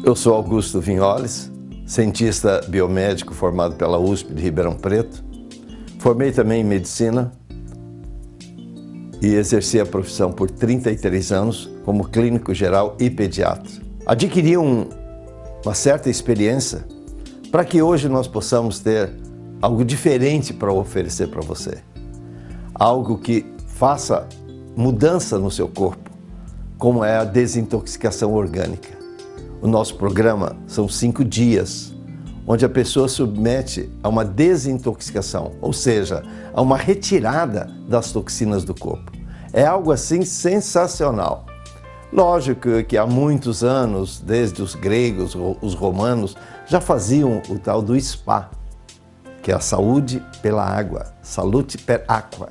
Eu sou Augusto Vinholes, cientista biomédico formado pela USP de Ribeirão Preto. Formei também em medicina e exerci a profissão por 33 anos como clínico geral e pediatra. Adquiri uma certa experiência para que hoje nós possamos ter algo diferente para oferecer para você. Algo que faça mudança no seu corpo, como é a desintoxicação orgânica. O nosso programa são 5 dias, onde a pessoa submete a uma desintoxicação, ou seja, a uma retirada das toxinas do corpo. É algo assim sensacional. Lógico que há muitos anos, desde os gregos, os romanos, já faziam o tal do spa, que é a saúde pela água, salute per aqua.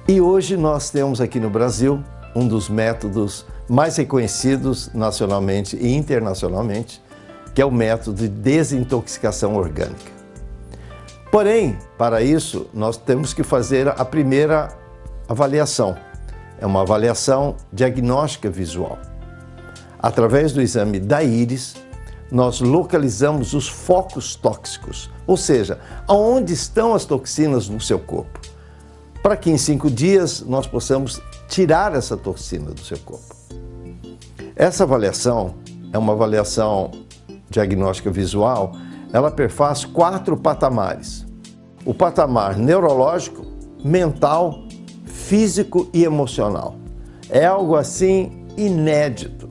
E hoje nós temos aqui no Brasil um dos métodos mais reconhecidos nacionalmente e internacionalmente, que é o método de desintoxicação orgânica. Porém, para isso, nós temos que fazer a primeira avaliação. É uma avaliação diagnóstica visual. Através do exame da íris, nós localizamos os focos tóxicos, ou seja, aonde estão as toxinas no seu corpo, para que em 5 dias nós possamos tirar essa toxina do seu corpo. Essa avaliação é uma avaliação diagnóstica visual, ela perfaz 4 patamares. O patamar neurológico, mental, físico e emocional. É algo assim inédito.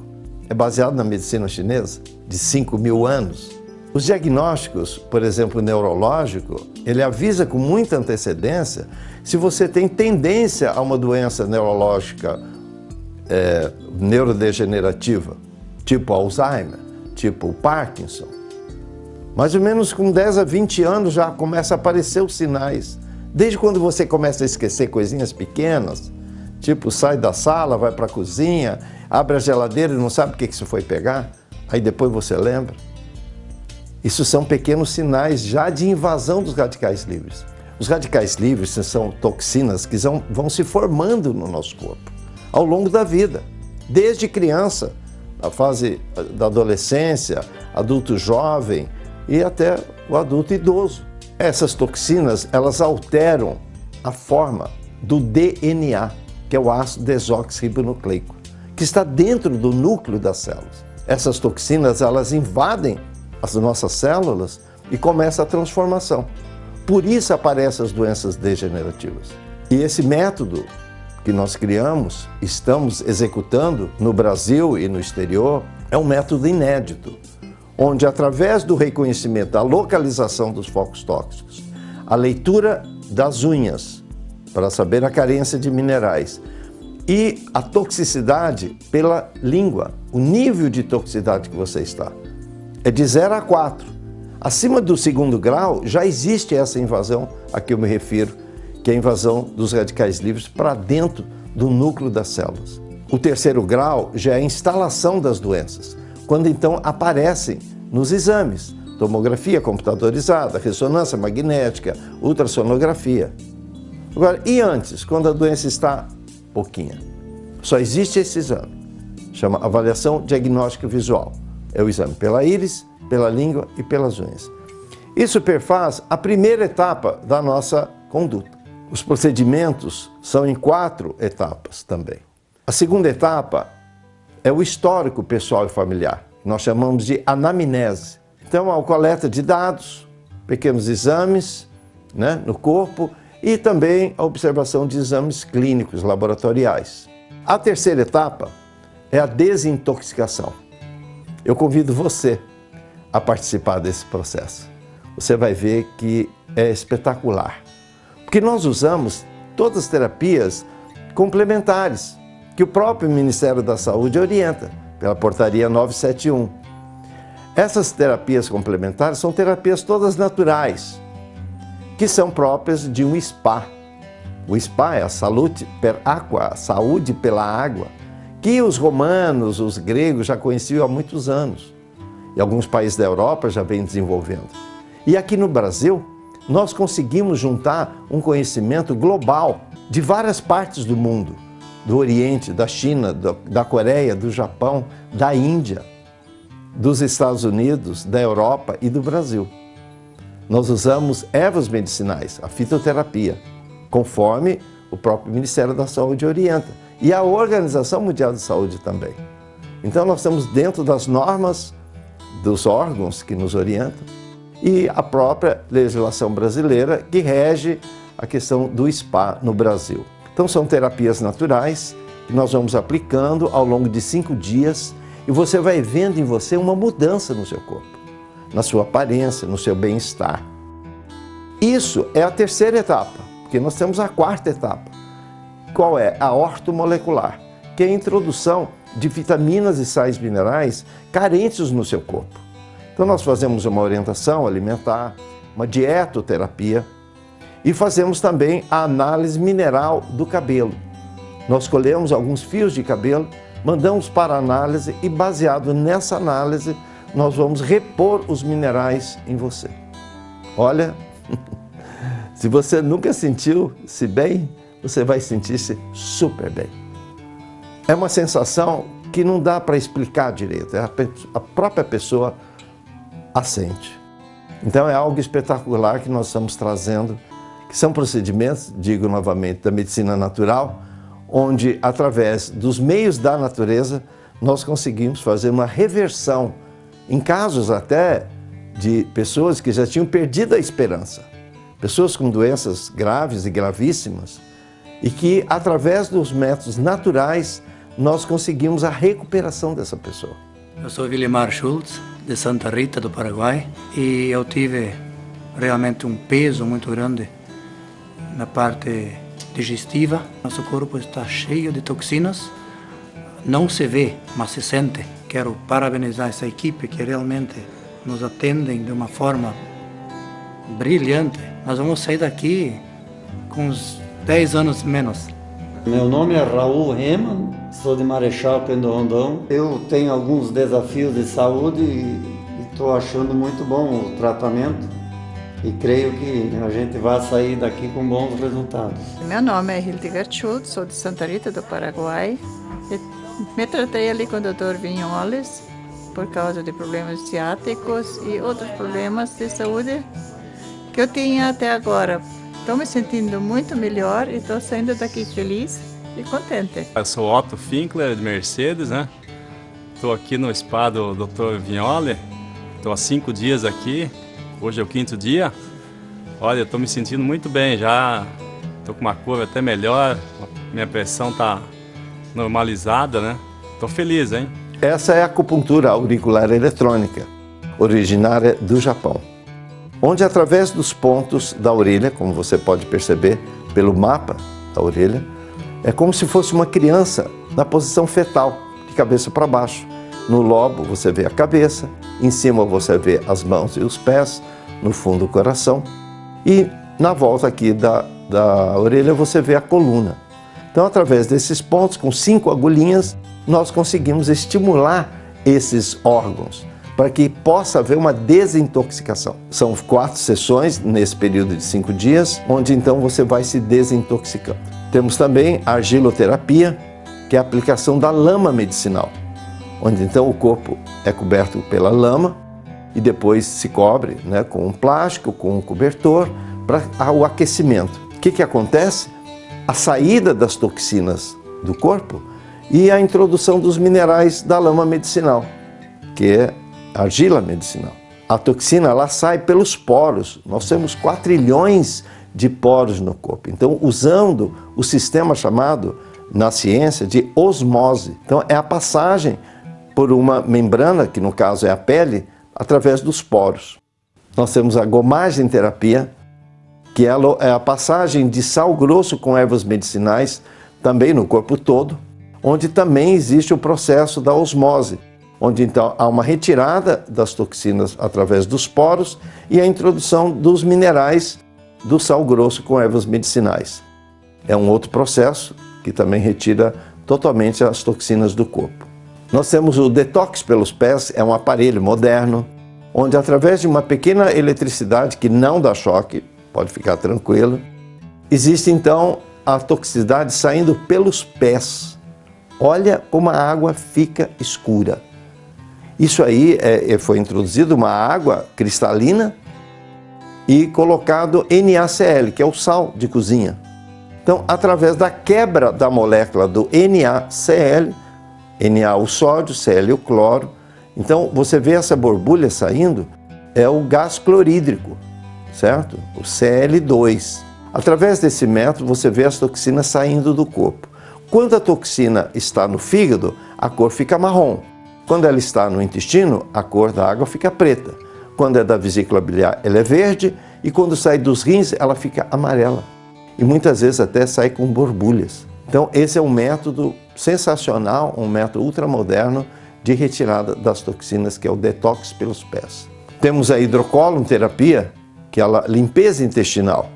É baseado na medicina chinesa de 5.000 anos. Os diagnósticos, por exemplo, neurológico, ele avisa com muita antecedência se você tem tendência a uma doença neurológica neurodegenerativa, tipo Alzheimer, tipo Parkinson. Mais ou menos com 10 a 20 anos já começa a aparecer os sinais. Desde quando você começa a esquecer coisinhas pequenas, tipo sai da sala, vai para a cozinha, abre a geladeira e não sabe o que você foi pegar, aí depois você lembra. Isso são pequenos sinais já de invasão dos radicais livres. Os radicais livres são toxinas que vão se formando no nosso corpo ao longo da vida, desde criança, a fase da adolescência, adulto jovem e até o adulto idoso. Essas toxinas, elas alteram a forma do DNA, que é o ácido desoxirribonucleico, que está dentro do núcleo das células. Essas toxinas, elas invadem as nossas células e começa a transformação. Por isso aparecem as doenças degenerativas. E esse método que nós criamos, estamos executando no Brasil e no exterior, é um método inédito, onde através do reconhecimento da localização dos focos tóxicos, a leitura das unhas para saber a carência de minerais e a toxicidade pela língua, o nível de toxicidade que você está, é de 0 a 4. Acima do 2º grau já existe essa invasão a que eu me refiro, que é a invasão dos radicais livres para dentro do núcleo das células. O 3º grau já é a instalação das doenças, quando então aparecem nos exames, tomografia computadorizada, ressonância magnética, ultrassonografia. Agora, e antes, quando a doença está pouquinha? Só existe esse exame, chama avaliação diagnóstica visual. É o exame pela íris, pela língua e pelas unhas. Isso perfaz a primeira etapa da nossa conduta. Os procedimentos são em 4 etapas também. A segunda etapa é o histórico pessoal e familiar. Nós chamamos de anamnese. Então, a coleta de dados, pequenos exames, no corpo e também a observação de exames clínicos laboratoriais. A terceira etapa é a desintoxicação. Eu convido você a participar desse processo. Você vai ver que é espetacular. Porque nós usamos todas as terapias complementares que o próprio Ministério da Saúde orienta, pela portaria 971. Essas terapias complementares são terapias todas naturais, que são próprias de um spa. O spa é a salute per aqua, a saúde pela água, que os romanos, os gregos já conheciam há muitos anos. E alguns países da Europa já vêm desenvolvendo. E aqui no Brasil, nós conseguimos juntar um conhecimento global de várias partes do mundo, do Oriente, da China, da Coreia, do Japão, da Índia. dos Estados Unidos, da Europa e do Brasil. Nós usamos ervas medicinais, a fitoterapia, conforme o próprio Ministério da Saúde orienta. E a Organização Mundial de Saúde também. Então nós estamos dentro das normas dos órgãos que nos orientam e a própria legislação brasileira que rege a questão do spa no Brasil. Então são terapias naturais que nós vamos aplicando ao longo de 5 dias e você vai vendo em você uma mudança no seu corpo, na sua aparência, no seu bem-estar. Isso é a terceira etapa, porque nós temos a quarta etapa. Qual é? A ortomolecular, que é a introdução de vitaminas e sais minerais carentes no seu corpo. Então nós fazemos uma orientação alimentar, uma dietoterapia e fazemos também a análise mineral do cabelo. Nós colhemos alguns fios de cabelo, mandamos para análise e baseado nessa análise nós vamos repor os minerais em você. Olha, se você nunca sentiu-se bem, você vai sentir-se super bem. É uma sensação que não dá para explicar direito, a própria pessoa a sente. Então é algo espetacular que nós estamos trazendo, que são procedimentos, digo novamente, da medicina natural, onde através dos meios da natureza nós conseguimos fazer uma reversão, em casos até de pessoas que já tinham perdido a esperança, pessoas com doenças graves e gravíssimas, e que através dos métodos naturais nós conseguimos a recuperação dessa pessoa. Eu sou Willimar Schultz, de Santa Rita, do Paraguai, e eu tive realmente um peso muito grande na parte digestiva. Nosso corpo está cheio de toxinas, não se vê, mas se sente. Quero parabenizar essa equipe que realmente nos atendem de uma forma brilhante. Nós vamos sair daqui com uns 10 anos menos. Meu nome é Raul Reman, sou de Marechal Pêndio Rondão. Eu tenho alguns desafios de saúde e estou achando muito bom o tratamento e creio que a gente vai sair daqui com bons resultados. Meu nome é Hildegard Schultz, sou de Santa Rita, do Paraguai. Me tratei ali com o Dr. Vignoles por causa de problemas ciáticos e outros problemas de saúde que eu tinha até agora. Estou me sentindo muito melhor e estou saindo daqui feliz e contente. Eu sou Otto Finkler, de Mercedes, né? Estou aqui no spa do Dr. Vignole. Estou há 5 dias aqui. Hoje é o 5º dia. Olha, estou me sentindo muito bem já. Estou com uma curva até melhor. Minha pressão está normalizada, né? Estou feliz, hein? Essa é a acupuntura auricular eletrônica, originária do Japão, onde através dos pontos da orelha, como você pode perceber pelo mapa da orelha, é como se fosse uma criança na posição fetal, de cabeça para baixo. No lobo você vê a cabeça, em cima você vê as mãos e os pés, no fundo o coração e na volta aqui da orelha você vê a coluna. Então através desses pontos, com 5 agulhinhas, nós conseguimos estimular esses órgãos para que possa haver uma desintoxicação. São 4 sessões nesse período de 5 dias, onde então você vai se desintoxicando. Temos também a argiloterapia, que é a aplicação da lama medicinal, onde então o corpo é coberto pela lama e depois se cobre, né, com um plástico, com um cobertor, para o aquecimento. O que acontece? A saída das toxinas do corpo e a introdução dos minerais da lama medicinal, que é argila medicinal. A toxina ela sai pelos poros. Nós temos 4 trilhões de poros no corpo. Então, usando o sistema chamado, na ciência, de osmose. Então, é a passagem por uma membrana, que no caso é a pele, através dos poros. Nós temos a gomagem terapia, que é a passagem de sal grosso com ervas medicinais, também no corpo todo, onde também existe o processo da osmose, onde então há uma retirada das toxinas através dos poros e a introdução dos minerais do sal grosso com ervas medicinais. É um outro processo que também retira totalmente as toxinas do corpo. Nós temos o detox pelos pés, é um aparelho moderno, onde através de uma pequena eletricidade que não dá choque, pode ficar tranquilo, existe então a toxicidade saindo pelos pés. Olha como a água fica escura. Isso aí foi introduzido uma água cristalina e colocado NaCl, que é o sal de cozinha. Então, através da quebra da molécula do NaCl, Na o sódio, Cl o cloro, então você vê essa borbulha saindo, é o gás clorídrico, certo? O Cl2. Através desse método você vê as toxinas saindo do corpo. Quando a toxina está no fígado, a cor fica marrom. Quando ela está no intestino, a cor da água fica preta. Quando é da vesícula biliar, ela é verde, e quando sai dos rins, ela fica amarela. E muitas vezes até sai com borbulhas. Então esse é um método sensacional, um método ultramoderno de retirada das toxinas, que é o detox pelos pés. Temos a hidrocolonterapia, que é a limpeza intestinal,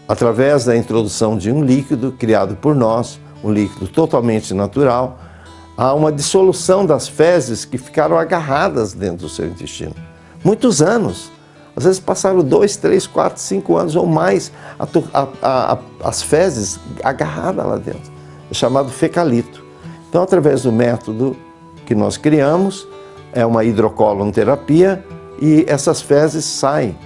através da introdução de um líquido criado por nós, um líquido totalmente natural. Há uma dissolução das fezes que ficaram agarradas dentro do seu intestino. Muitos anos, às vezes passaram 2, 3, 4, 5 anos ou mais, as fezes agarradas lá dentro. É chamado fecalito. Então, através do método que nós criamos, é uma hidrocolonterapia, e essas fezes saem.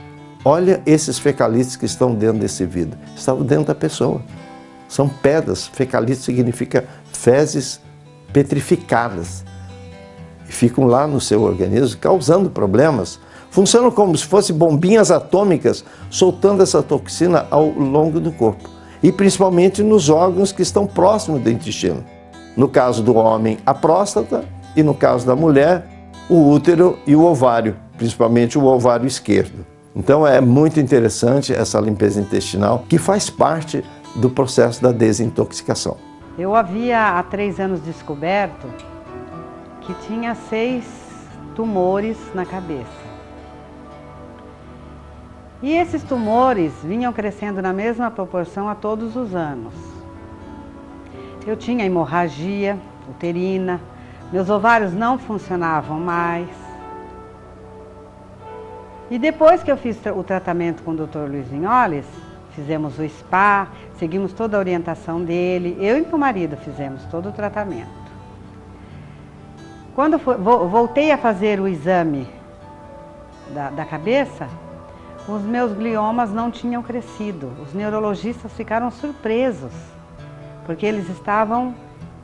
Olha esses fecalitos que estão dentro desse vidro. Estão dentro da pessoa. São pedras. Fecalito significa fezes petrificadas. E ficam lá no seu organismo, causando problemas. Funcionam como se fossem bombinhas atômicas, soltando essa toxina ao longo do corpo. E principalmente nos órgãos que estão próximos do intestino. No caso do homem, a próstata, e no caso da mulher, o útero e o ovário, principalmente o ovário esquerdo. Então é muito interessante essa limpeza intestinal, que faz parte do processo da desintoxicação. Eu havia há 3 anos descoberto que tinha 6 tumores na cabeça. E esses tumores vinham crescendo na mesma proporção a todos os anos. Eu tinha hemorragia uterina, meus ovários não funcionavam mais. E depois que eu fiz o tratamento com o Dr. Luiz Vinholes, fizemos o spa, seguimos toda a orientação dele, eu e meu marido fizemos todo o tratamento. Quando voltei a fazer o exame da cabeça, os meus gliomas não tinham crescido. Os neurologistas ficaram surpresos, porque eles estavam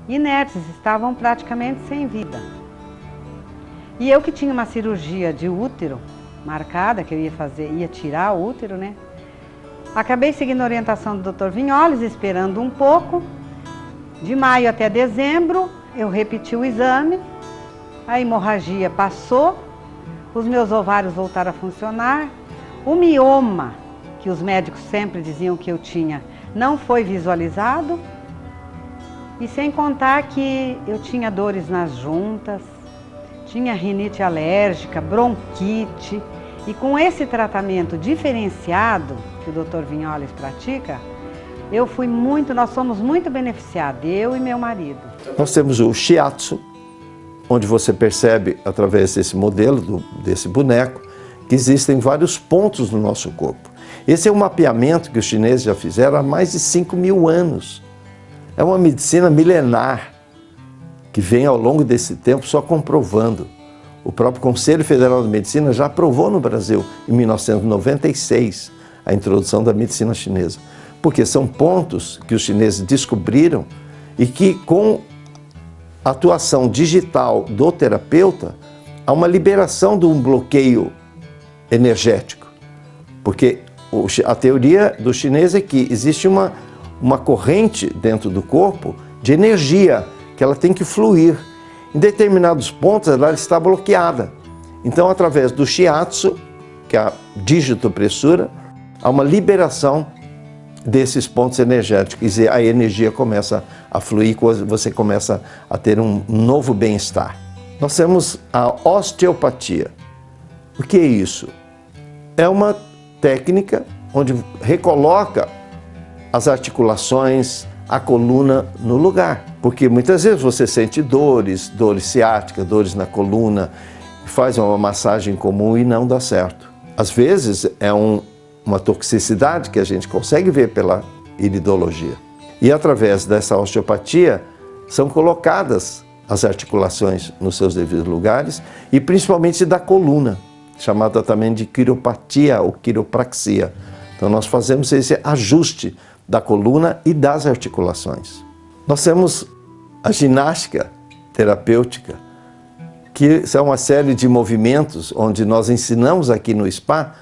inertes, estavam praticamente sem vida. E eu que tinha uma cirurgia de útero marcada, que eu ia tirar o útero, né? Acabei seguindo a orientação do Dr. Vinholes, esperando um pouco. De maio até dezembro, eu repeti o exame, a hemorragia passou, os meus ovários voltaram a funcionar, o mioma, que os médicos sempre diziam que eu tinha, não foi visualizado, e sem contar que eu tinha dores nas juntas, tinha rinite alérgica, bronquite, e com esse tratamento diferenciado que o Dr. Vinholes pratica, nós somos muito beneficiados, eu e meu marido. Nós temos o shiatsu, onde você percebe, através desse modelo, desse boneco, que existem vários pontos no nosso corpo. Esse é um mapeamento que os chineses já fizeram há mais de 5.000 anos. É uma medicina milenar, que vem ao longo desse tempo só comprovando. O próprio Conselho Federal de Medicina já aprovou no Brasil, em 1996, a introdução da medicina chinesa. Porque são pontos que os chineses descobriram e que, com a atuação digital do terapeuta, há uma liberação de um bloqueio energético. Porque a teoria do chinês é que existe uma corrente dentro do corpo de energia, que ela tem que fluir. Em determinados pontos ela está bloqueada. Então, através do shiatsu, que é a digitopressura, há uma liberação desses pontos energéticos e a energia começa a fluir, você começa a ter um novo bem-estar. Nós temos a osteopatia. O que é isso? É uma técnica onde recoloca as articulações, a coluna no lugar. Porque muitas vezes você sente dores ciáticas, dores na coluna, faz uma massagem comum e não dá certo. Às vezes é uma toxicidade que a gente consegue ver pela iridologia. E através dessa osteopatia são colocadas as articulações nos seus devidos lugares e principalmente da coluna, chamada também de quiropatia ou quiropraxia. Então nós fazemos esse ajuste da coluna e das articulações. Nós temos a ginástica terapêutica, que são uma série de movimentos onde nós ensinamos aqui no spa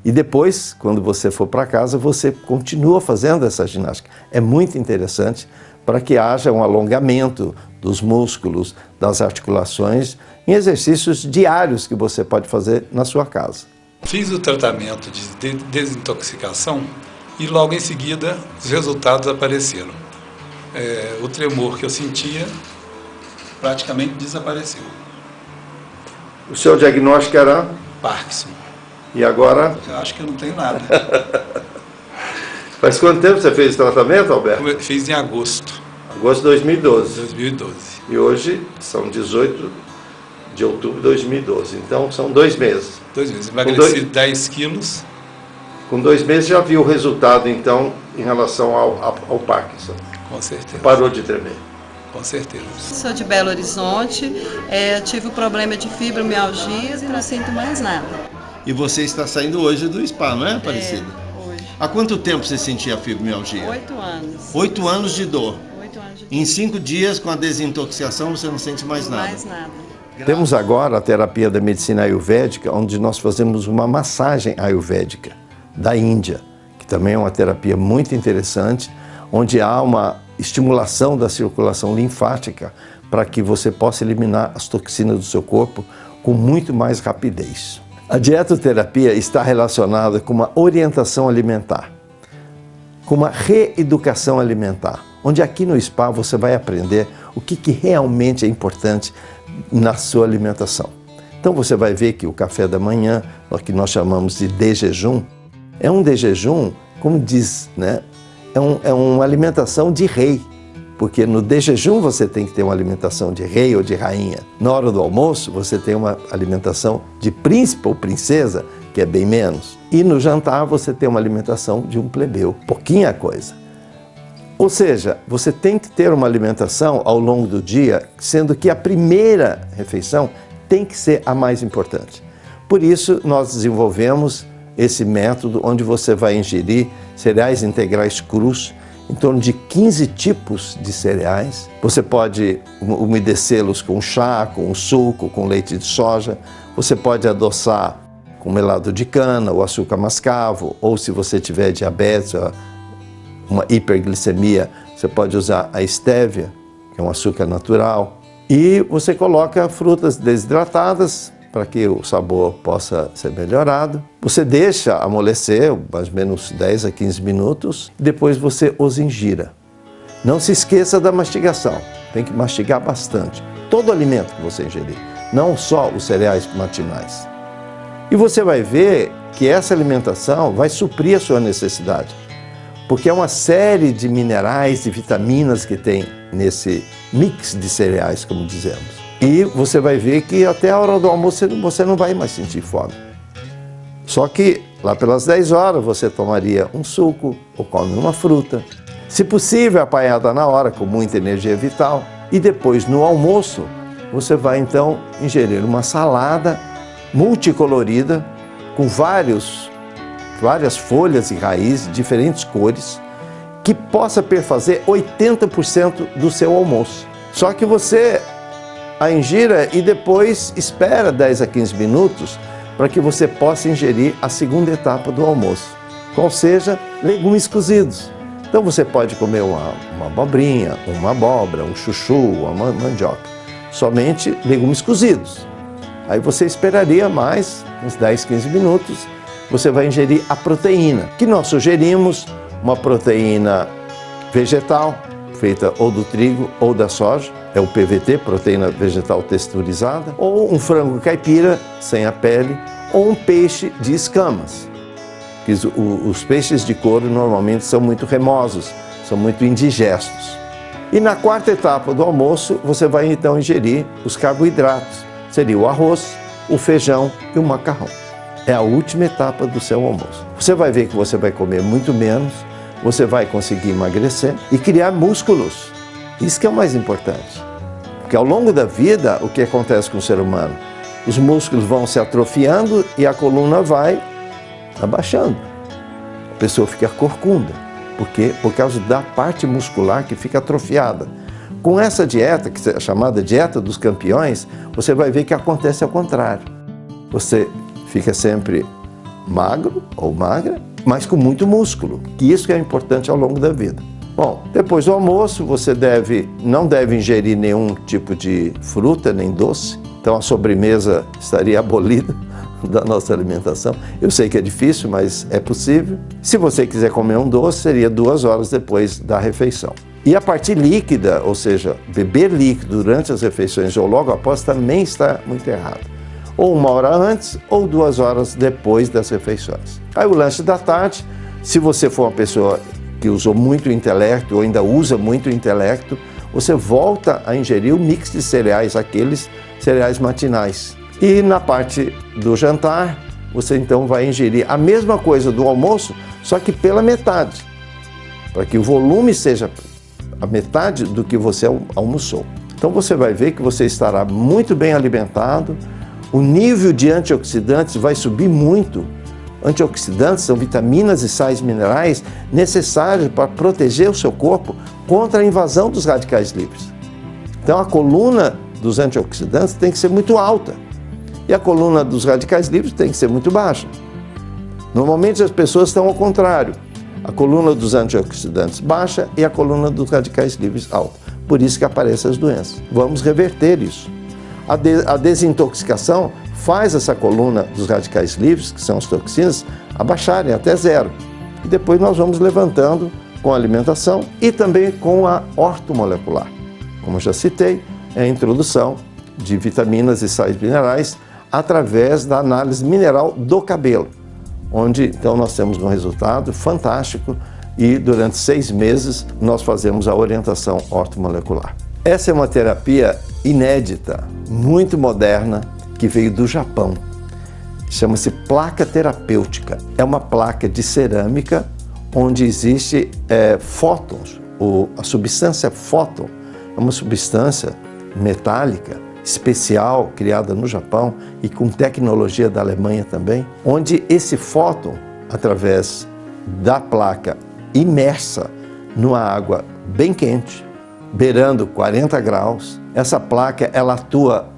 e depois, quando você for para casa, você continua fazendo essa ginástica. É muito interessante para que haja um alongamento dos músculos, das articulações, em exercícios diários que você pode fazer na sua casa. Fiz o tratamento de desintoxicação e logo em seguida os resultados apareceram. O tremor que eu sentia praticamente desapareceu. O seu diagnóstico era? Parkinson. E agora? Eu acho que eu não tenho nada. Faz quanto tempo você fez o tratamento, Alberto? Eu fiz em agosto. Agosto de 2012. 2012. E hoje são 18 de outubro de 2012. Então são 2 meses. 2 meses. Emagreci 10 quilos. Com 2 meses já viu o resultado, então, em relação ao Parkinson. Com certeza. Parou de tremer. Com certeza. Sou de Belo Horizonte, tive o problema de fibromialgia e não sinto mais nada. E você está saindo hoje do spa, não é, Aparecida? Hoje. Há quanto tempo você sentia fibromialgia? 8 anos. 8 anos de dor. 8 anos de dor. Em 5 dias, com a desintoxicação, você não sente mais nada? Mais nada. Temos agora a terapia da medicina ayurvédica, onde nós fazemos uma massagem ayurvédica da Índia, que também é uma terapia muito interessante, onde há uma estimulação da circulação linfática para que você possa eliminar as toxinas do seu corpo com muito mais rapidez. A dietoterapia está relacionada com uma orientação alimentar, com uma reeducação alimentar, onde aqui no spa você vai aprender o que realmente é importante na sua alimentação. Então você vai ver que o café da manhã, o que nós chamamos de jejum, é um de jejum, como diz, né? É uma alimentação de rei, porque no de jejum você tem que ter uma alimentação de rei ou de rainha. Na hora do almoço você tem uma alimentação de príncipe ou princesa, que é bem menos. E no jantar você tem uma alimentação de um plebeu, pouquinha coisa. Ou seja, você tem que ter uma alimentação ao longo do dia, sendo que a primeira refeição tem que ser a mais importante. Por isso nós desenvolvemos esse método onde você vai ingerir cereais integrais crus, em torno de 15 tipos de cereais. Você pode umedecê-los com chá, com suco, com leite de soja. Você pode adoçar com melado de cana, ou açúcar mascavo, ou se você tiver diabetes, uma hiperglicemia, você pode usar a estévia, que é um açúcar natural. E você coloca frutas desidratadas, para que o sabor possa ser melhorado. Você deixa amolecer, mais ou menos 10 a 15 minutos, depois você os ingira. Não se esqueça da mastigação, tem que mastigar bastante. Todo alimento que você ingerir, não só os cereais matinais. E você vai ver que essa alimentação vai suprir a sua necessidade, porque é uma série de minerais e vitaminas que tem nesse mix de cereais, como dizemos. E você vai ver que até a hora do almoço você não vai mais sentir fome. Só que lá pelas 10 horas você tomaria um suco ou come uma fruta. Se possível, apanhada na hora, com muita energia vital. E depois, no almoço, você vai então ingerir uma salada multicolorida com várias folhas e raízes de diferentes cores que possa perfazer 80% do seu almoço. Só que você a ingira e depois espera 10 a 15 minutos para que você possa ingerir a segunda etapa do almoço, qual seja legumes cozidos. Então você pode comer uma abobrinha, uma abóbora, um chuchu, uma mandioca, somente legumes cozidos. Aí você esperaria mais uns 10, 15 minutos, você vai ingerir a proteína, que nós sugerimos uma proteína vegetal, feita ou do trigo ou da soja, é o PVT, proteína vegetal texturizada, ou um frango caipira sem a pele, ou um peixe de escamas. Os peixes de couro normalmente são muito remosos, são muito indigestos. E na quarta etapa do almoço, você vai então ingerir os carboidratos. Seria o arroz, o feijão e o macarrão. É a última etapa do seu almoço. Você vai ver que você vai comer muito menos, você vai conseguir emagrecer e criar músculos. Isso que é o mais importante. Porque ao longo da vida, o que acontece com o ser humano? Os músculos vão se atrofiando e a coluna vai abaixando. A pessoa fica corcunda, por causa da parte muscular que fica atrofiada. Com essa dieta, que é chamada dieta dos campeões, você vai ver que acontece ao contrário. Você fica sempre magro ou magra, mas com muito músculo, que isso que é importante ao longo da vida. Bom, depois do almoço, você não deve ingerir nenhum tipo de fruta nem doce, então a sobremesa estaria abolida da nossa alimentação. Eu sei que é difícil, mas é possível. Se você quiser comer um doce, seria 2 horas depois da refeição. E a parte líquida, ou seja, beber líquido durante as refeições ou logo após, também está muito errado. Ou 1 hora antes ou 2 horas depois das refeições. Aí o lanche da tarde, se você for uma pessoa que usou muito o intelecto ou ainda usa muito o intelecto, você volta a ingerir o mix de cereais, aqueles cereais matinais. E na parte do jantar, você então vai ingerir a mesma coisa do almoço, só que pela metade, para que o volume seja a metade do que você almoçou. Então você vai ver que você estará muito bem alimentado, o nível de antioxidantes vai subir muito. Antioxidantes são vitaminas e sais minerais necessários para proteger o seu corpo contra a invasão dos radicais livres. Então a coluna dos antioxidantes tem que ser muito alta e a coluna dos radicais livres tem que ser muito baixa. Normalmente as pessoas estão ao contrário. A coluna dos antioxidantes baixa e a coluna dos radicais livres alta. Por isso que aparecem as doenças. Vamos reverter isso. A desintoxicação faz essa coluna dos radicais livres, que são as toxinas, abaixarem até 0. E depois nós vamos levantando com a alimentação e também com a ortomolecular. Como eu já citei, é a introdução de vitaminas e sais minerais através da análise mineral do cabelo, onde então nós temos um resultado fantástico e durante 6 meses nós fazemos a orientação ortomolecular. Essa é uma terapia inédita, muito moderna, que veio do Japão. Chama-se placa terapêutica. É uma placa de cerâmica onde existe fótons. A substância fóton é uma substância metálica especial, criada no Japão e com tecnologia da Alemanha também, onde esse fóton, através da placa imersa numa água bem quente, beirando 40 graus, essa placa ela atua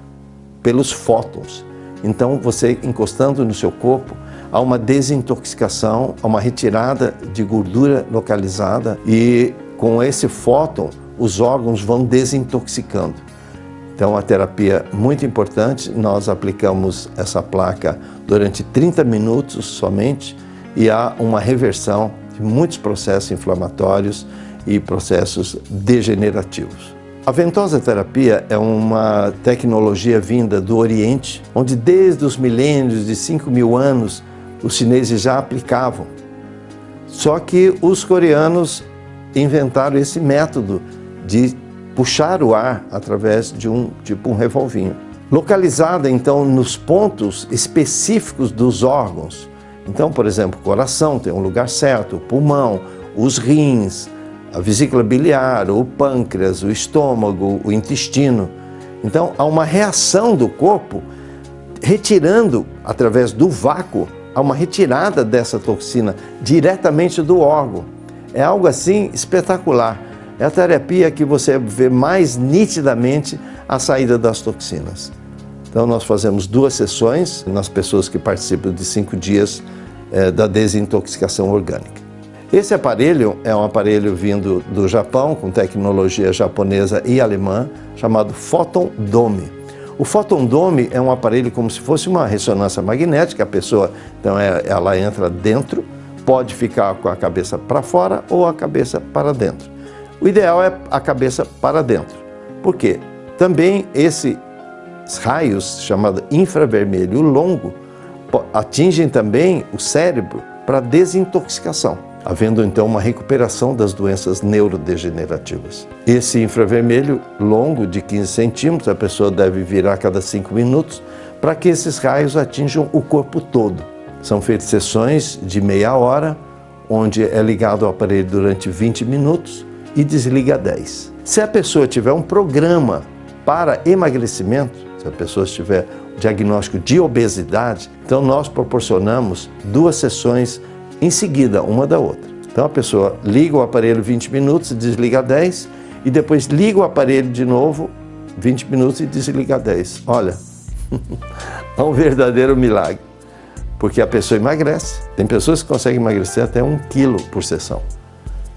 pelos fótons. Então você encostando no seu corpo, há uma desintoxicação, há uma retirada de gordura localizada e com esse fóton os órgãos vão desintoxicando. Então, a terapia muito importante, nós aplicamos essa placa durante 30 minutos somente e há uma reversão de muitos processos inflamatórios e processos degenerativos. A ventosa terapia é uma tecnologia vinda do Oriente, onde desde os milênios de 5.000 anos os chineses já aplicavam. Só que os coreanos inventaram esse método de puxar o ar através de um revolvinho. Localizada então nos pontos específicos dos órgãos. Então, por exemplo, o coração tem um lugar certo, o pulmão, os rins, a vesícula biliar, o pâncreas, o estômago, o intestino. Então, há uma reação do corpo retirando, através do vácuo, há uma retirada dessa toxina diretamente do órgão. É algo assim espetacular. É a terapia que você vê mais nitidamente a saída das toxinas. Então nós fazemos 2 sessões nas pessoas que participam de 5 dias da desintoxicação orgânica. Esse aparelho é um aparelho vindo do Japão, com tecnologia japonesa e alemã, chamado Photon Dome. O Photon Dome é um aparelho como se fosse uma ressonância magnética, a pessoa então ela entra dentro, pode ficar com a cabeça para fora ou a cabeça para dentro. O ideal é a cabeça para dentro. Por quê? Também esses raios, chamado infravermelho longo, atingem também o cérebro para desintoxicação, havendo então uma recuperação das doenças neurodegenerativas. Esse infravermelho longo de 15 centímetros, a pessoa deve virar a cada 5 minutos para que esses raios atinjam o corpo todo. São feitas sessões de meia hora, onde é ligado ao aparelho durante 20 minutos, e desliga 10. Se a pessoa tiver um programa para emagrecimento, se a pessoa tiver diagnóstico de obesidade, então nós proporcionamos 2 sessões em seguida, uma da outra. Então a pessoa liga o aparelho 20 minutos e desliga 10, e depois liga o aparelho de novo 20 minutos e desliga 10. Olha, é um verdadeiro milagre, porque a pessoa emagrece. Tem pessoas que conseguem emagrecer até 1 quilo por sessão.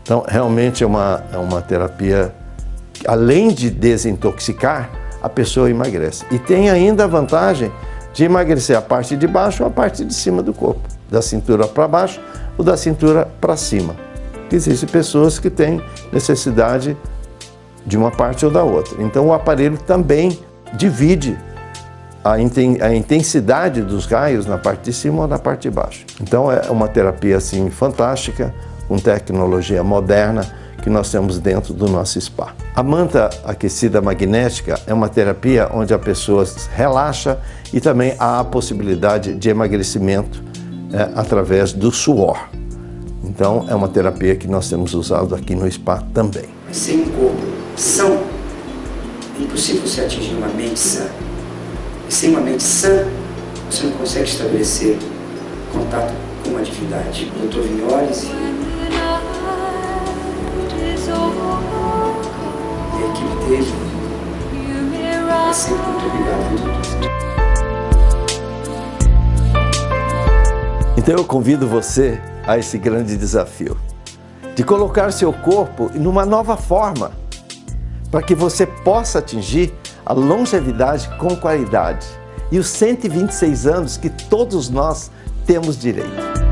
Então realmente é uma terapia que, além de desintoxicar, a pessoa emagrece. E tem ainda a vantagem de emagrecer a parte de baixo ou a parte de cima do corpo, da cintura para baixo ou da cintura para cima. Existem pessoas que têm necessidade de uma parte ou da outra. Então o aparelho também divide a intensidade dos raios na parte de cima ou na parte de baixo. Então é uma terapia assim fantástica, com tecnologia moderna, que nós temos dentro do nosso spa. A manta aquecida magnética é uma terapia onde a pessoa relaxa e também há a possibilidade de emagrecimento através do suor. Então é uma terapia que nós temos usado aqui no spa também. Sem um corpo são, é impossível você atingir uma mente sã. E sem uma mente sã, você não consegue estabelecer contato com uma divindade. O Dr. Vignoles e a equipe dele é sempre muito obrigado. Então eu convido você a esse grande desafio de colocar seu corpo numa nova forma para que você possa atingir a longevidade com qualidade e os 126 anos que todos nós temos direito.